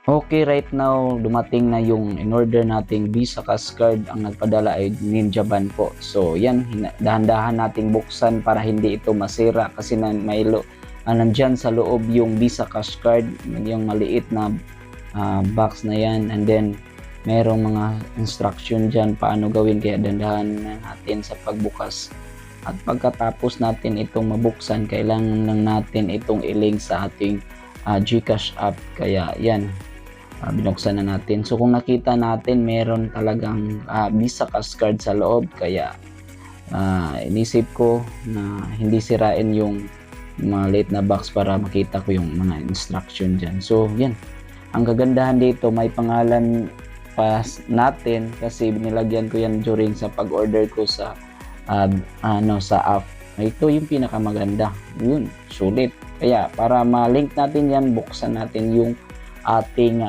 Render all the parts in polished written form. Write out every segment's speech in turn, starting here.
Okay, right now dumating na yung in-order nating Visa Cash Card. Ang nagpadala ay Ninja Van po. So yan, dahan-dahan nating buksan para hindi ito masira kasi nandyan sa loob yung Visa Cash Card, yung maliit na box na yan, and then merong mga instruction dyan paano gawin, kaya dahan-dahan natin sa pagbukas. At pagkatapos natin itong mabuksan, kailangan lang natin itong i-link sa ating GCash app. Kaya yan, binuksan na natin. So kung nakita natin meron talagang Visa Cash Card sa loob, kaya inisip ko na hindi sirain yung maliit na box para makita ko yung mga instruction dyan. So yan, ang kagandahan dito may pangalan pa natin kasi binilagyan ko yan during sa pag-order ko sa sa app. Ito yung pinakamaganda. Yun, sulit. Kaya para ma-link natin yan, buksan natin yung ating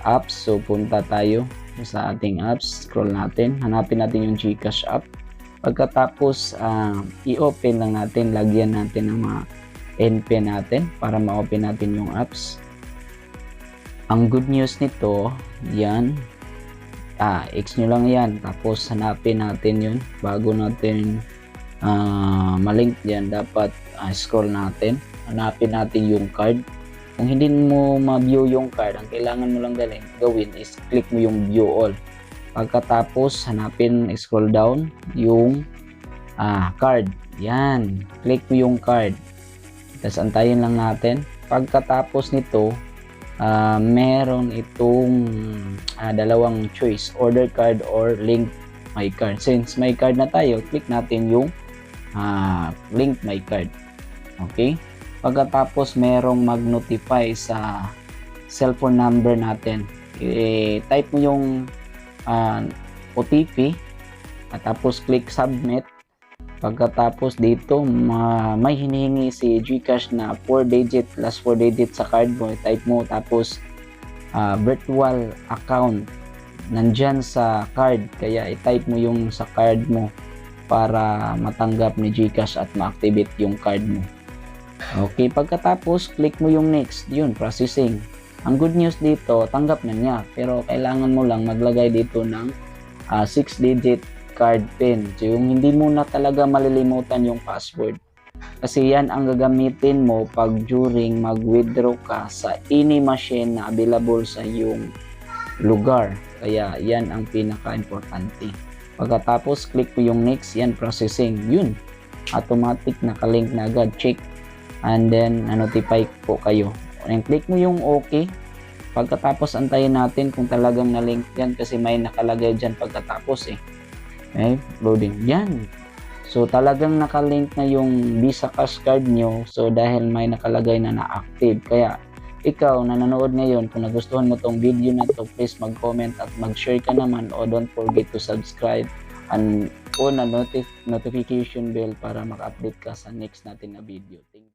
apps. So punta tayo sa ating apps, scroll natin, hanapin natin yung GCash app. Pagkatapos i-open lang natin, lagyan natin ng mga NPN natin para ma-open natin yung apps. Ang good news nito, yan, X nyo lang yan, tapos hanapin natin yun bago natin malink yan. Dapat scroll natin, hanapin natin yung card. Kung hindi mo ma-view yung card, ang kailangan mo lang gawin is click mo yung view all. Pagkatapos hanapin, scroll down yung card. Yan, click mo yung card. Tapos antayin lang natin. Pagkatapos nito, meron itong dalawang choice, order card or link my card. Since my card na tayo, click natin yung link my card. Okay? Pagkatapos merong mag-notify sa cellphone number natin. Type mo yung OTP at tapos click submit. Pagkatapos dito may hinihingi si GCash na 4-digit, last 4 digit sa card mo. Type mo, tapos virtual account nandyan sa card, kaya i-type mo yung sa card mo para matanggap ni GCash at ma-activate yung card mo. Okay, pagkatapos click mo yung next, yun, processing. Ang good news dito, tanggap na niya, pero kailangan mo lang maglagay dito ng 6-digit card pin. So yung hindi mo na talaga malilimutan yung password, kasi yan ang gagamitin mo pag during mag-withdraw ka sa any machine na available sa iyong lugar. Kaya yan ang pinaka-importante. Pagkatapos click mo yung next, yan, processing, yun, automatic nakalink na agad, check, and then notify po kayo. And click mo yung okay. Pagkatapos antayin natin kung talagang na-link yan, kasi may nakalagay dyan pagkatapos okay, loading yan. So talagang nakalink na yung Visa Cash Card nyo, so dahil may nakalagay na na-active. Kaya ikaw na nanood ngayon, kung nagustuhan mo tong video na to, please mag-comment at mag-share ka naman, o don't forget to subscribe and on a notification bell para maka-update ka sa next natin na video. Thank you.